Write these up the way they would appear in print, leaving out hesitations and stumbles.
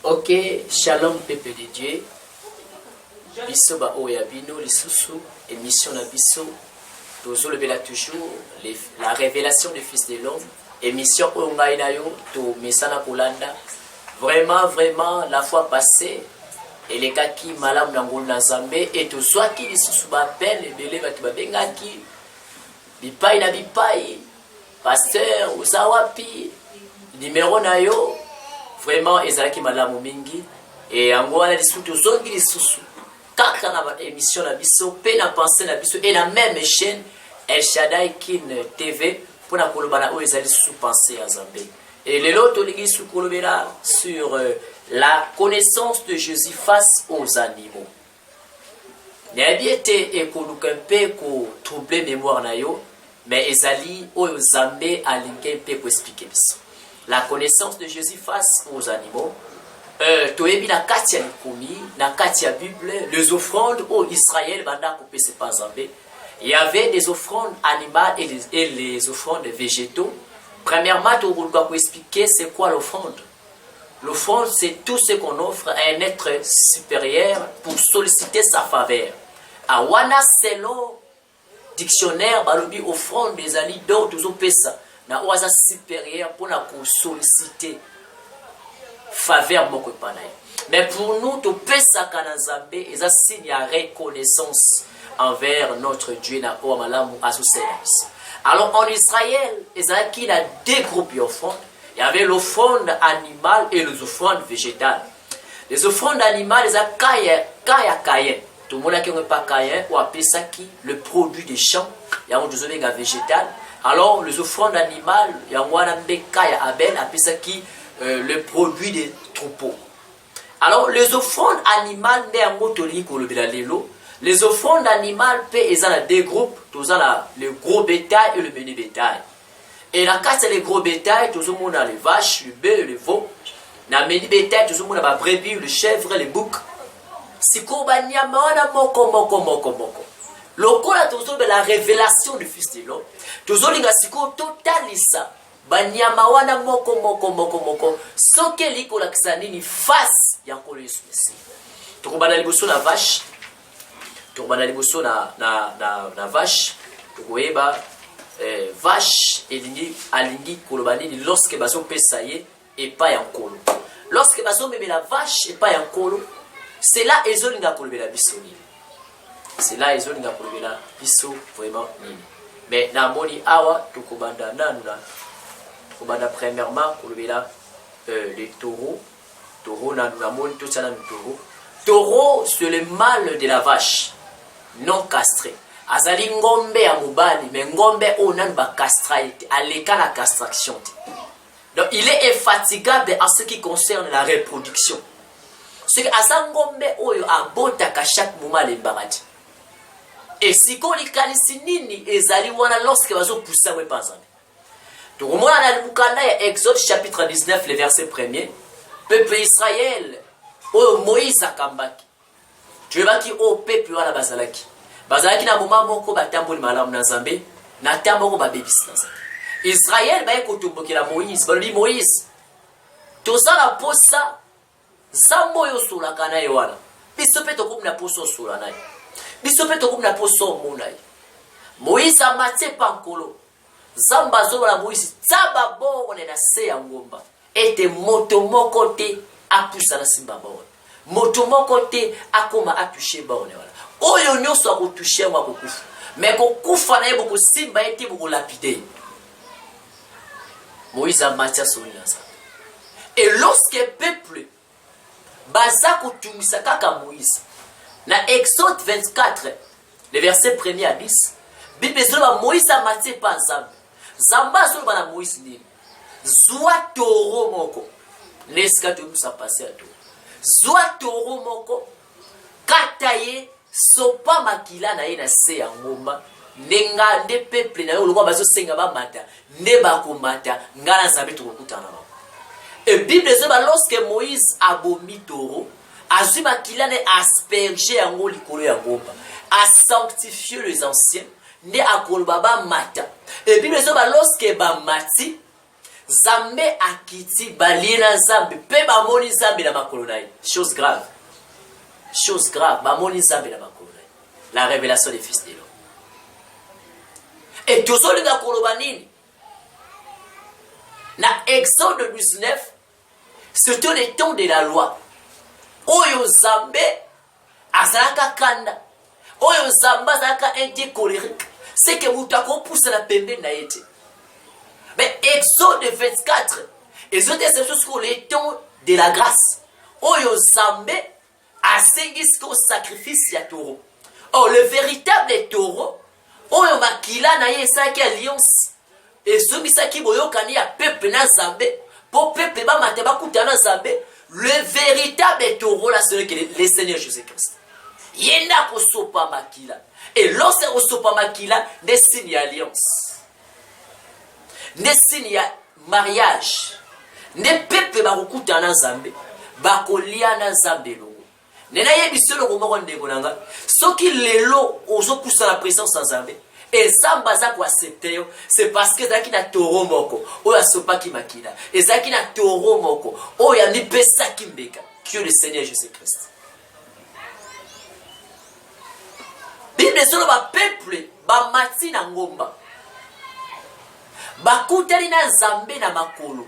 Ok, shalom peuple de Dieu. Biso ba oyabino lisusu émission na biso. Toujours la révélation du Fils de l'homme. Émission ongai na yo to mesana kolanda. Vraiment la fois passée elekaki malamu na ngolu na Nzambe et to swaki lisusu ba peine ebele batu babengaki bipai na bipai pasteur uzawapi numéro na yo. Vraiment ezalaki malamu mingi et yango wana lisusu tozongi lisusu kaka na émission na biso pe na pensée na biso et la même chaîne El Shaddai Kin TV pour na koloba na oyo ezali sous pensée ya Nzambe. Et lelo tolingi sous kolobela sur la connaissance de Jésus face aux animaux. Nayebi ete ekoluka mpe ko troubler mémoire na yo mais ezali oyo Nzambe alingi mpe ko expliquer biso. La connaissance de Jésus face aux animaux. Toyebi na kati ya likomi, na kati ya Bible, les offrandes au Israël banda ko pese pa Nzambe. Il y avait des offrandes animales et les offrandes végétaux. Premièrement, tu dois expliquer c'est quoi l'offrande. L'offrande, c'est tout ce qu'on offre à un être supérieur pour solliciter sa faveur. A wana selon dictionnaire, balobi offrande des ali d'or toujours pesa. Na oaza supérieur pour na solliciter faveur moko panaye. Mais pour nous, tout pesa kana Nzambe, eza signe ya reconnaissance envers notre Dieu na oamalamu association. Alors en Israël, il y a deux groupes d'offrandes. Il y avait l'offrande animale et les offrandes végétales. Les offrandes animales, il y a Caïn. Tout le monde qui n'a pas Caïn, ou appelle ça qui le produit des champs. Il y a un végétal. Alors les offrandes animales, il y a un Caïn Abel, appelle ça qui le produit des troupeaux. Alors les offrandes animales, les offrandes animales, ils ont deux groupes, tous ont le gros bétail et le mini bétail. Et la carte les gros bétail, tous ont les vaches, le bœuf, le veau. Dans le mini bétail, tous ont les brebis, le chèvre, les boucs. Si Kobanyama, moko. Lokola tous ont la révélation du Fils de l'homme. Tous ont les totalisa. Banyama wana moko. Soke liko la kisanini face yanko le Yesu. Tokobana liboso la vache. Tokobana liboso na vache. Tokoyeba vache alingi kolobani lorsque baso pesaye et pas yankolo. Lorsque baso meme la vache et pas yankolo, c'est là ezolinga kolobela biso nini. C'est là ezolinga kolobela biso vraiment nini. Mais na moni awa tokobanda nanuna. Tokobanda premièrement kolobela les taureaux. Taureau na moni tout ça na taureau. Taureau c'est le mâle de la vache non castré. Azali ngombe ya mobali mais ngombe onan ba castrate aleka la castration. Donc il est infatigable en ce qui concerne la reproduction. Ce que azangombe oyo abotaka chaque moment les barati. Et si ko likalisi nini ezali wana lorsque bazo poussa we panzana. Donc moi dans le Mukanda ya Exode chapitre 19 le verset 1er, peuple Israël oyo Moïse akambaki. Tu vas qui au peuple wana bazalaki. Bazalaki na moment moko batamboli malamu na Nzambe, na tamboko ba bebisi na Nzambe. Israël ba ekotombokela Moïse, balobi Moïse. Tozala posa zambo yo sula kana yowana. Biso pe tokomi na poso sula nayi. Biso pe tokomi na poso monayi. Moïse amate pankolo. Zamba zo la Moïse tsaba bongo na se ya ngomba. Ete moto moko te apusa na simba bongo. Moto moko te akoma atushe bongo wala. Oyo nyonso akotoucher mwa kokufa. Mais kokufa na yebo kosimba ete boko lapide. Moïse a matia soli na Nzambe. Et lorsque peuple baza kotumisa kaka Moïse na Exode 24 le verset 1er à 10 Bible zoba Moïse a matia pa Nzambe. Zamba zoba na Moïse ni zwa toro moko. Neska to musa passer à tout. Zwa toro moko kataye sopa makila na ye na se ya ngomba nenga nde peuple na yo lokwa bazo senga ba mata ne ba komata ngala Nzambe tokokutana na. Et Bible zoba lorsque Moïse abomi toro azwi makila ne asperger yango likolo ya ngomba a sanctifier les anciens ne akoloba ba mata. Et Bible zoba lorsque ba mati Zambé akiti balina Zambé pe bamoni Zambé na makolo na ye. Chose grave. Chose grave, bamoni Zambé na makolo na ye. La révélation des fils de l'homme. Et toujours les gars kolobanini. Na Exode 19, c'était le temps de la loi. Oyo Zambé azalaka kanda. Oyo Zamba azalaka un dieu colérique. C'est que moutako pousse la pembe na yete. Mais Exode 24, Exode c'est sur le temps de la grâce. Oyo Zambé asengisi ko sacrifice ya taureau. Or le véritable taureau, oyo makila na ye esaki alliance. Et somisaki boyokani ya peuple na Zambé, pour peuple ba mate ba kutana Zambé, le véritable taureau là c'est le Seigneur Jésus-Christ. Yenda ko sopa makila. Et lorsque sopa makila, des signes alliance. Des signes mariage. Ne peuple ba kutana Zambé, ba kolia na Zambé lo. Nena yebiso lo ngomoko ndeko nanga. Soki lelo ozokusa la présence en Zambé. Et Zamba za ko accepter yo, c'est parce que zaki na toro moko, oya sopa ki makila. Et zaki na toro moko, oya ni pesa kimbeka, que le Seigneur Jésus-Christ. Bible solo ba peuple ba mati na ngomba. Ba kutali na Zambé na makolo.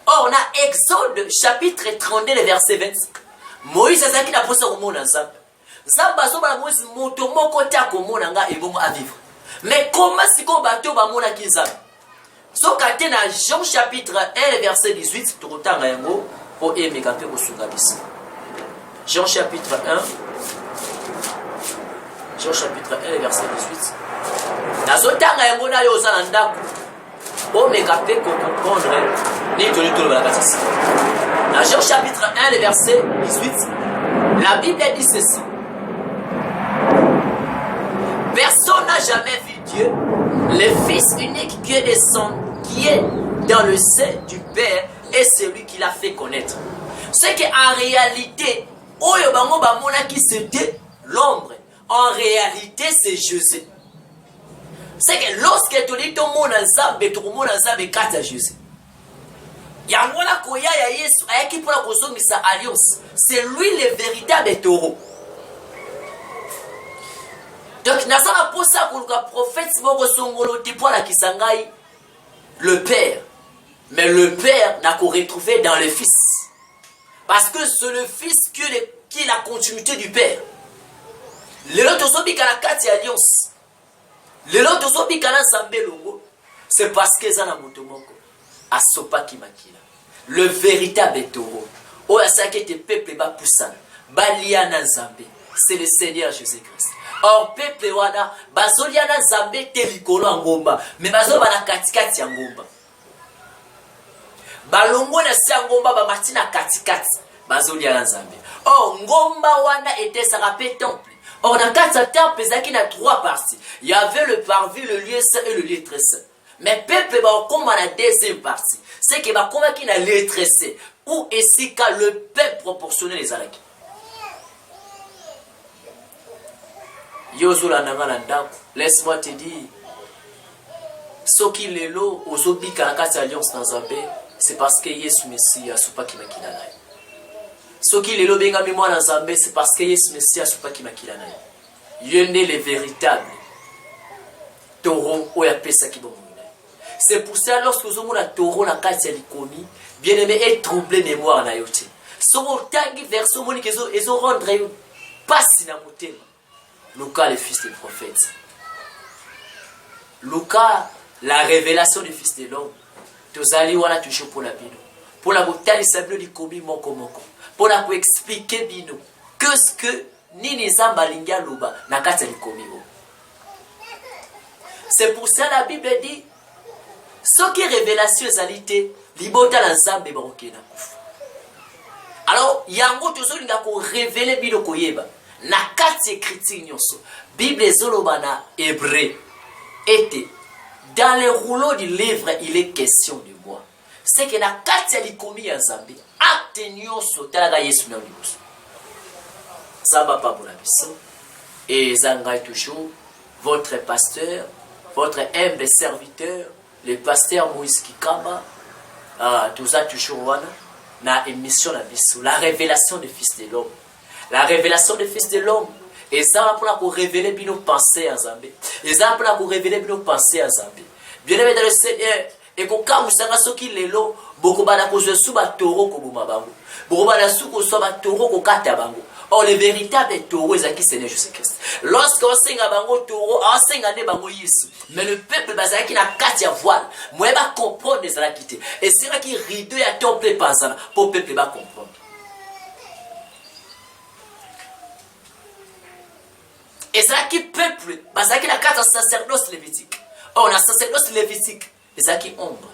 Or na Exode chapitre 32 le verset 25. Moïse zaki na posa ko mona Zambé. Zamba zoba Moïse moto moko ta komona nga ebongo à vivre. Mais comment si ko bato ba mona ki Zambé? So kate na Jean chapitre 1 verset 18 to kotanga yango po emeka pe ko sunga bisa. Jean chapitre 1 Jean chapitre 1 verset 18. Nazo tanga yango na yo za ndako. Po meka pe ko comprendre ni to to la katisi. Dans Jean chapitre 1 verset 18, la Bible dit ceci. Personne n'a jamais vu Dieu, le Fils unique qui est dans le sein du Père et celui qui l'a fait connaître. C'est qu'en réalité, Oyo Bango Bamona qui c'était l'ombre, en réalité c'est Jésus. C'est que lorsque tu dis ton monde ensemble, tout le monde ensemble kata Jésus. Yangona koya ya Yesu ayaki pour la kozongisa alliance. C'est lui le véritable taureau. Donc, nous avons posé pour le prophète pour la Kisangai, le Père. Mais le Père n'a qu'à retrouver dans le Fils. Parce que c'est le Fils qui est la continuité du Père. Le lot de la Kati Alliance. Le lot de la Zambé Longo. C'est parce que ça n'a motomoko. A Sopa Kimakila. Le véritable taureau. O Asake te peuple ba poussa. Baliana Zambé. C'est le Seigneur Jésus-Christ. Or peuple wana bazoliana Zambé te likolo ngomba mais bazoba na katikati ya ngomba balongo na si ngomba ba matina katikati bazoliana Zambé. Or ngomba wana était ça rappelle temple. Or dans quatre temple zaki na trois parties. Il y avait le parvis, le lieu saint et le lieu très saint. Mais peuple ba comme la deuxième partie, c'est que ba comme qui na lieu très saint où ici quand le peuple proportionnel les alaki. Yozola nangana ndako, laisse-moi te dire, soki lelo ozobi karakati alliance dans Zambé, c'est parce que Yesu Messie a soupa ki makila naye. Soki lelo benga mimo dans Zambé, c'est parce que Yesu Messie a soupa ki makila naye. Yende le véritable taureau oya pesa ki bomo naye. C'est pour ça lorsque vous avez un taureau na kati ya likomi, bien aimé et troublé mémoire na yote. Somo tangi verso moni kezo ezo rendre pasi na motema. Lucas, le fils du prophète. Lucas, la révélation du fils de l'homme. Tozali wana toujours pour la bino. Pour la botali sablo di komi moko moko. Pour la expliquer bino. Que ce que nini zamba linga luba na kata di komi o. C'est pour ça la Bible dit ce qui est révélation zalité libota la zambe baroke na kufa. Alors yango tozoli nga ko révéler bino koyeba. Na kati écriture nyonso Bible zoloba na hébreu était dans les rouleaux du livre il est question de moi. C'est que na kati likomi ya Zambé acte nyonso talaga Yesu na liboso. Zamba pa bona biso et zangai toujours votre pasteur, votre humble serviteur, le pasteur Moïse Kikamba, tout ça toujours wana, na émission la biso, la révélation du Fils de l'homme. La révélation du Fils de l'homme. Et ça pour révéler nos pensées à Zambé. Et ça pour révéler nos pensées à Zambé. Bien aimé dans le Seigneur, et qu'on comme ça soki lelo, beaucoup bana ko sou ba toro ko buma bango. Beaucoup bana sou ko so ba toro ko kata bango. Or le véritable taureau est qui Seigneur Jésus-Christ. Lorsqu'on singa bango taureau, on singa ne bango Yesu. Mais le peuple bazaki na katia voile. Moi ba comprendre les ala quitter. Et c'est là qui rideau ya temple pensana pour peuple ba comprendre. Et c'est là qui peuple bazaki na kata sacerdoce lévitique. Or na sacerdoce lévitique, c'est là qui ombre.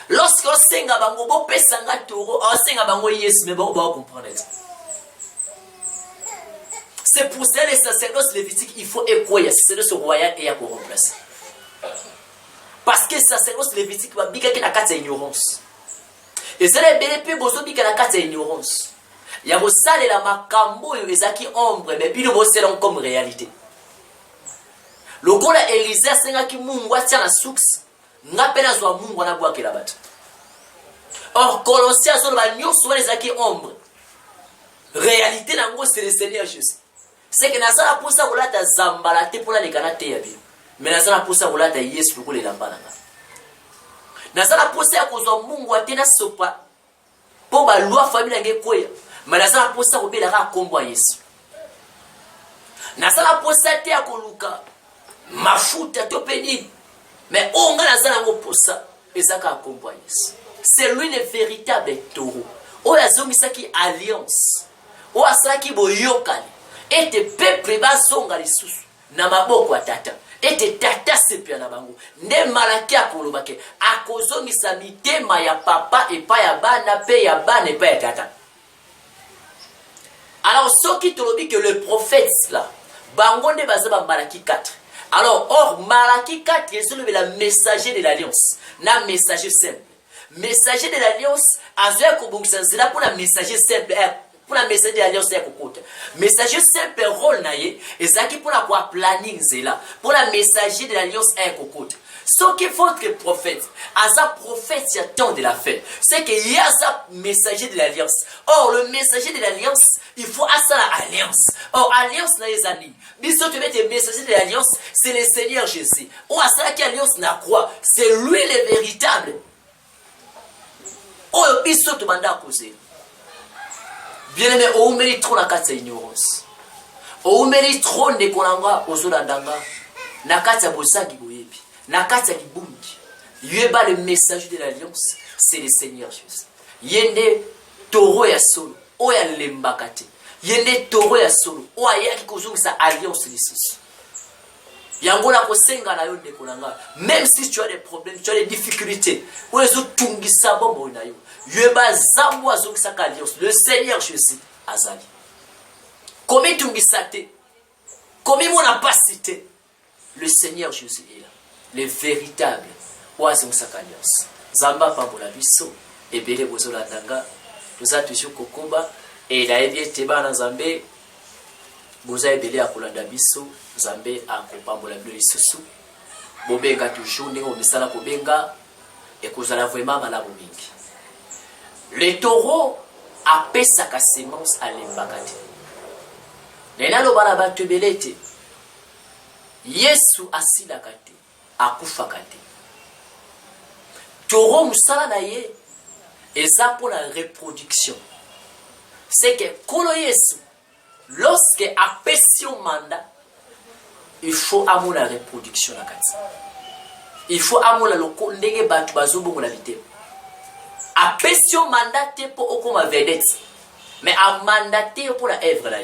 Lorsqu'on singa bango bo pesanga taureau, on singa bango Yesu mais bon ba comprendre ça. C'est pour ça les sacerdoces lévitiques, il faut écouer, c'est ce royal et à remplacer. Parce que les sacerdoces lévitiques, il y a une carte d'ignorance. Et c'est les bénéfices, il y a une carte d'ignorance. Il y a une salle et la macambo, il y a qui ombre, mais puis nous c'est comme réalité. Le gars là, Élisée, c'est un qui mungwa tient la soux, n'a pas la joie mungwa na bois qui la bat. Or, Colossiens, souvent les qui ombre. Réalité, c'est le Seigneur Jésus. C'est que nasala posa ulata zambala te pour la lekanate ya bi. Mais nasala posa ulata Yesu pour les lambana. Nasala posa ya kozwa Mungu atena sopa. Po ba loi famille nge koya. Mais nasala posa ko bela ka kombo Yesu. Nasala posa te ya koluka mafuta to peni. Mais onga nasala ngo posa ezaka kombo Yesu. C'est lui le véritable taureau. Oya zongisaki alliance. Oya saki boyokani. Et tes peuples basonga lisusu na maboko atata. Et tes tata sepia na bango. Ne malaki akolobake akozongisa mitema ya papa et pas ya bana pe ya bana et pas ya tata. Alors ceux qui te dit que le prophète là bango ne bazaba Malaki 4. Alors or Malaki 4 c'est le messager de l'alliance. Na messager simple. Messager de l'alliance azoya kobongisa nzela pour la messager simple. Pour la messager de l'alliance ya kokota. Messager simple rôle na ye ezaki pour la quoi planning zela. Pour la messager de l'alliance ya kokota. Ce qu'il faut que prophète, asa prophète y a temps de la fête. C'est qu'il y a ça messager de l'alliance. Or le messager de l'alliance, il faut asa l'alliance. Or alliance na les amis. Biso tu mets messager de l'alliance, c'est le Seigneur Jésus. Or asa qui alliance na croix, c'est lui le véritable. Or biso tu manda causer. Bien aimé, on mérite trop la carte ignorance. On mérite trop de konanga ozolandanga. Na carte bosaki boyebi. Na carte libungi. Yeba le message de l'alliance, c'est le Seigneur Jésus. Yende toro ya solo, oya lembakate. Yende toro ya solo, oya ki kozongisa alliance lisusu. Yango la kosenga na yo de konanga. Même si tu as des problèmes, tu as des difficultés, oyezo tungisa bombo na yo. Yeba zamwa zongisa alliance, le Seigneur Jésus azali. Comme tungisate, comme mon apacité, le Seigneur Jésus est là. Le véritable oiseau alliance. Zamba pambola biso ebele bozola ndanga toza toujours kokoba et la ebie teba na Nzambe boza ebele akolanda biso Nzambe akopambola bilo lisusu bobenga toujours ndenge misala kobenga ekozala vraiment malamu mingi. Le taureau apesaka semence alembaka te. Nena lobala bato ebele te. Yesu asilaka te. Akufaka te. Taureau musala na ye eza pour la reproduction. C'est que kolo Yesu lorsque apesi mandat il faut amour la reproduction na kati. Il faut amour la loko ndenge batu bazobongo la vite. Apesi mandat te pour okoma vedette. Mais a mandaté pour la œuvre là.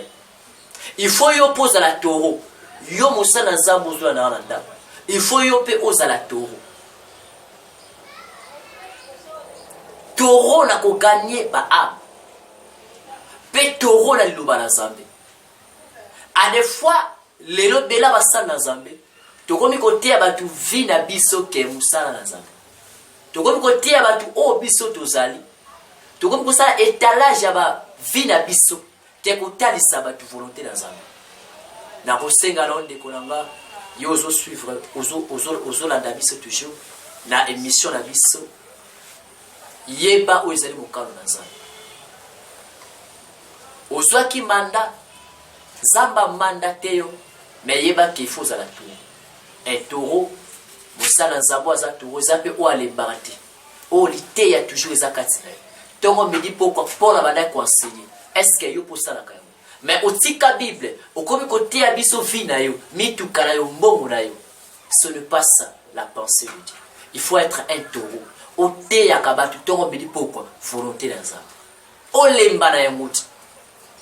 Il faut yo poser la taureau. Yo musala nzambo zo na nanda. Il faut yope ozala taureau. Taureau na ko gagner ba âme. Pe taureau na liloba na Nzambe. A des fois lelo bela basala na Nzambe. Tokomi kote ya batu vi na biso ke musala na Nzambe. Tokomi kote ya batu o biso tozali. Tokomi kosala étalage ya ba vi na biso te kotalisa batu volonté na Nzambe. Na kosenga na onde konanga yo ozo suivre ozo landa biso toujours na émission na biso yeba oyo ezali mokano na nzambe ozwaki manda zamba manda te yo mais yeba ke ifo ozala taureau un taureau mosala nzambe aza taureau eza mpe oyo alembaka te oyo liteya toujours eza kati na yo ntongo medi mpona bandaki koenseigner est ce que yo mposalaka yango mais otika bible okomi koteya biso vie na yo mituka na yo mbongo na yo ce n'est pas ça la pensée de Dieu. Il faut être un taureau oteyaka bato ntongo medi pokwa volonté na nzambe olemba na yango te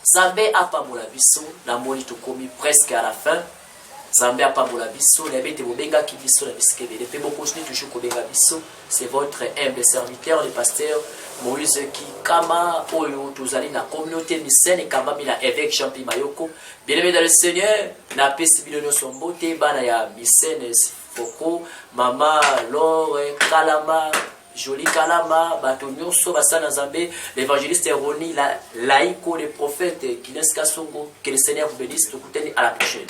nzambe apambola biso namoni tokomi presque à la fin nzambe apambola biso na bete bobengaki biso na bisika ebele mpe bokontinue toujours kobenga biso. C'est votre humble serviteur le pasteur Moïse Kikama oyo tozali na communauté Missene ekambami na évêque Jean Pi Mayoko. Bien-aimé dans le Seigneur napesi bino nyonso mbote bana ya Missene Foko mama Laure Kalama Jolie Kalama bato nyonso basala nzambe l'évangéliste Roni Laïko le prophète Kines Kasongo. Que le Seigneur vous bénisse. Tokuteni à la prochaine.